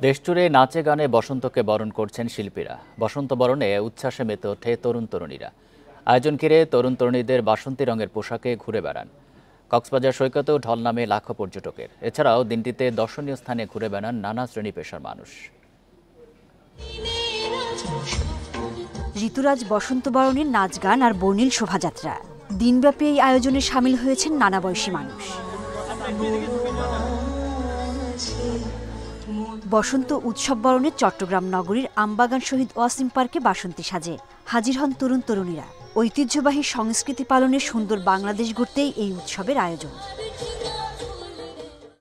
দেশজুড়ে নাচে গানে বসন্তকে বরণ করছেন শিল্পীরা। বসন্ত বরণে উচ্ছ্বাসে মেতে ওঠে তরুণ তরুণীরা। আয়োজন ঘিরে তরুণ তরুণীদের বাসন্তী রঙের পোশাকে ঘুরে বেড়ান। কক্সবাজার সৈকতেও ঢল নামে লাখো পর্যটকের। এছাড়াও দিনটিতে দর্শনীয় স্থানে ঘুরে বেড়ান নানা শ্রেণী পেশার মানুষ। ঋতুরাজ বসন্ত বরণের নাচ গান আর বর্ণিল শোভাযাত্রা। দিনব্যাপী এই আয়োজনে সামিল হয়েছেন নানা বয়সী মানুষ। বসন্ত উৎসব বরণে চট্টগ্রাম নগরীর আমবাগান শহীদ ওয়াসিম পার্কে বাসন্তী সাজে হাজির হন তরুণ তরুণীরা। ঐতিহ্যবাহী সংস্কৃতি পালনে সুন্দর বাংলাদেশ গড়তেই এই উৎসবের আয়োজন।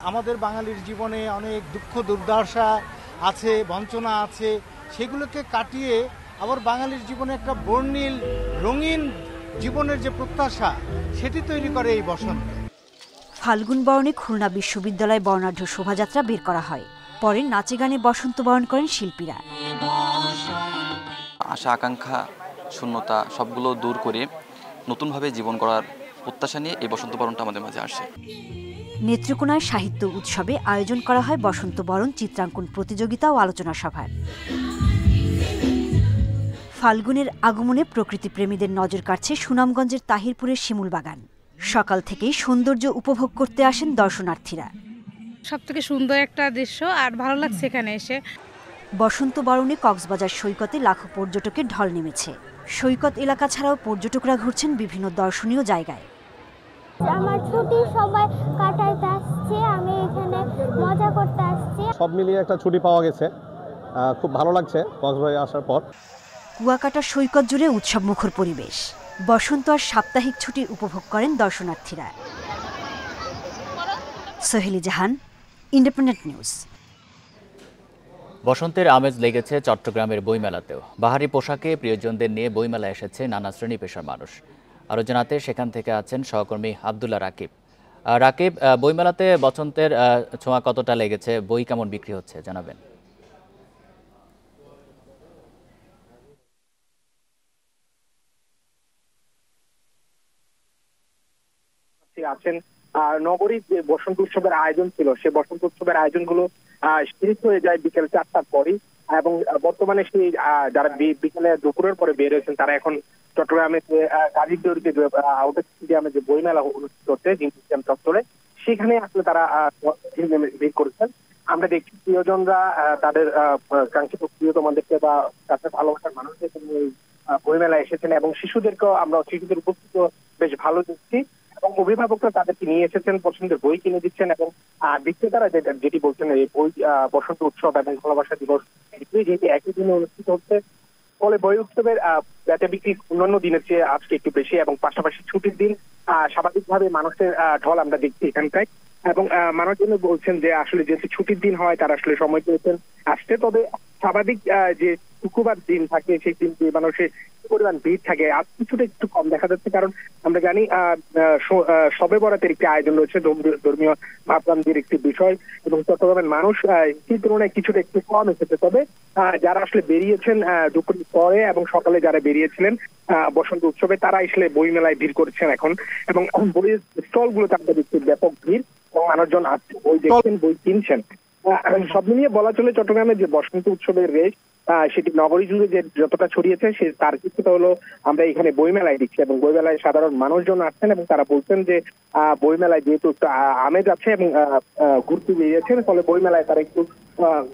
আমাদের বাঙালির জীবনে অনেক দুঃখ দুর্দশা আছে, বঞ্চনা আছে, সেগুলোকে কাটিয়ে আবার বাঙালির জীবনে একটা বর্ণিল রঙিন জীবনের যে প্রত্যাশা, সেটি তৈরি করে এই বসন্ত। ফাল্গুন বরণে খুলনা বিশ্ববিদ্যালয় বর্ণাঢ্য শোভাযাত্রা বের করা হয়। পরে নাচে গানে বসন্ত বরণ করেন শিল্পীরা। আশা আকাঙ্ক্ষা শূন্যতা সবগুলো দূর করে নতুনভাবে জীবন গড়ার প্রত্যাশা নিয়ে এই বসন্ত বরণটা আমাদের মাঝে আসে। নেত্রকোনায় সাহিত্য উৎসবে আয়োজন করা হয় বসন্ত বরণ চিত্রাঙ্কন প্রতিযোগিতা ও আলোচনা সভার। ফাল্গুনের আগমনে প্রকৃতিপ্রেমীদের নজর কাড়ছে সুনামগঞ্জের তাহিরপুরের শিমুল বাগান। সকাল থেকেই সৌন্দর্য উপভোগ করতে আসেন দর্শনার্থীরা। সবথেকে সুন্দর একটা দৃশ্য, আর ভালো লাগছে এখানে এসে। বসন্ত বরণে কক্সবাজার সৈকতে লাখো পর্যটকের ঢল নেমেছে। সৈকত এলাকা ছাড়াও পর্যটকরা ঘুরছেন বিভিন্ন দর্শনীয় জায়গায়। আমার ছুটির সময় কাটাইতে আসছে, আমি এখানে মজা করতে আসছি। সব মিলিয়ে একটা ছুটি পাওয়া গেছে, খুব ভালো লাগছে কক্সবাজারে আসার পর। কুয়াকাটা সৈকত জুড়ে উৎসব মুখর পরিবেশ। বসন্ত আর সাপ্তাহিক ছুটি উপভোগ করেন দর্শনার্থীরা। সোহেলি জাহান, ইন্ডিপেন্ডেন্ট নিউজ। বসন্তের আমেজ লেগেছে চট্টগ্রামের বইমেলাতেও। বাহারি পোশাকে প্রিয়জনদের নিয়ে বইমেলা এসেছে নানা শ্রেণী পেশার মানুষ। আরও জানাতে সেখান থেকে আছেন সহকর্মী আবদুল্লাহ রাকিব। রাকিব, বইমেলাতে বসন্তের ছোঁয়া কতটা লেগেছে, বই কেমন বিক্রি হচ্ছে জানাবেন। আছেন নগরীর যে বসন্ত উৎসবের আয়োজন ছিল, সে বসন্ত উৎসবের আয়োজনগুলো শেষ হয়ে যায় বিকেল 4টার পরই, এবং বর্তমানে সেই যারা বিকেলে দুপুরের পরে বের হয়েছেন তারা এখন চট্টগ্রামের যে গাজীপুরের যে আউটার স্টেডিয়ামে যে বইমেলা অনুষ্ঠিত হচ্ছে জিমনেসিয়াম চত্বরে, সেখানে আসলে তারা ভিড় করেছেন। আমরা দেখছি প্রিয়জনরা তাদের কাঙ্ক্ষিত প্রিয়তমাদেরকে বা কাছে ভালোবাসার মানুষদেরকে নিয়ে বইমেলায় এসেছেন, এবং শিশুদের উপস্থিত বেশ ভালো দেখছি। এবং অভিভাবকরা তাদেরকে নিয়ে এসেছেন, পছন্দের বই কিনে দিচ্ছেন, এবং বিক্রেতারা যেটি বলছেন এই বই বসন্ত উৎসব এবং ভালোবাসা দিবস যেটি একই দিনে অনুষ্ঠিত হচ্ছে, ফলে বই উৎসবের বেচা বিক্রি অন্যান্য দিনের চেয়ে আজকে একটু বেশি, এবং পাশাপাশি ছুটির দিন স্বাভাবিকভাবে মানুষের ঢল আমরা দেখছি এখানটায়। এবং মানুষজন বলছেন যে আসলে যেহেতু ছুটির দিন হয় তারা আসলে সময় পেয়েছেন আসতে। তবে স্বাভাবিক যে শুক্রবার দিন থাকে সেই দিন যে মানুষের পরিমাণ ভিড় থাকে আজ কিছুটা একটু কম দেখা যাচ্ছে, কারণ আমরা জানি শবে বরাতের একটি আয়োজন রয়েছে, ধর্মীয় ভাবগান্ধির একটি বিষয়, এবং চট্টগ্রামের মানুষ সেই তুলনায় কিছুটা একটু কম এসেছে। তবে যারা আসলে বেরিয়েছেন দুপুর পরে এবং সকালে যারা বেরিয়েছিলেন বসন্ত উৎসবে, তারা আসলে বই মেলায় ভিড় করছেন এখন, এবং বইয়ের স্টল গুলোতে আমরা দেখছি ব্যাপক ভিড়, এবং মানুষজন আসছে বই দেখছেন, বই কিনছেন। সব মিলিয়ে বলা চলে চট্টগ্রামের যে বসন্ত উৎসবের রেশ সেটি নগরী জুড়ে যে যতটা ছড়িয়েছে সে তার কিছুটা হলো আমরা এখানে বইমেলায় দেখছি, এবং বইমেলায় সাধারণ মানুষজন আসছেন এবং তারা বলছেন যে বইমেলায় যেহেতু একটু আমেজ আছে এবং ঘুরতে বেরিয়েছেন, ফলে বইমেলায় তারা একটু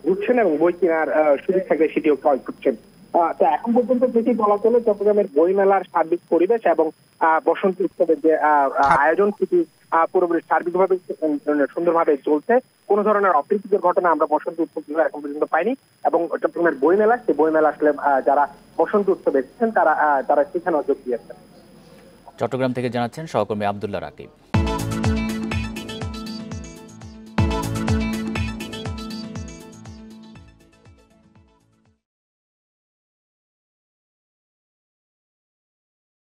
ঘুরছেন এবং বই কেনার সুযোগ থাকলে সেটিও ক্রয় করছেন। তো এখন পর্যন্ত যেটি বলা চলে চট্টগ্রামের বইমেলার সার্বিক পরিবেশ এবং বসন্ত উৎসবের যে আয়োজন সেটি পুরোপুরি সার্বিকভাবে সুন্দরভাবে চলছে। কোনো ধরনের অপ্রীতিকর ঘটনা আমরা বসন্ত উৎসব এখন পর্যন্ত পাইনি, এবং চট্টগ্রামের বইমেলা সেই বইমেলা আসলে যারা বসন্ত উৎসবে এসেছেন তারা সেখানে যোগ দিয়েছেন। চট্টগ্রাম থেকে জানাচ্ছেন সহকর্মী আবদুল্লাহ রাকিব।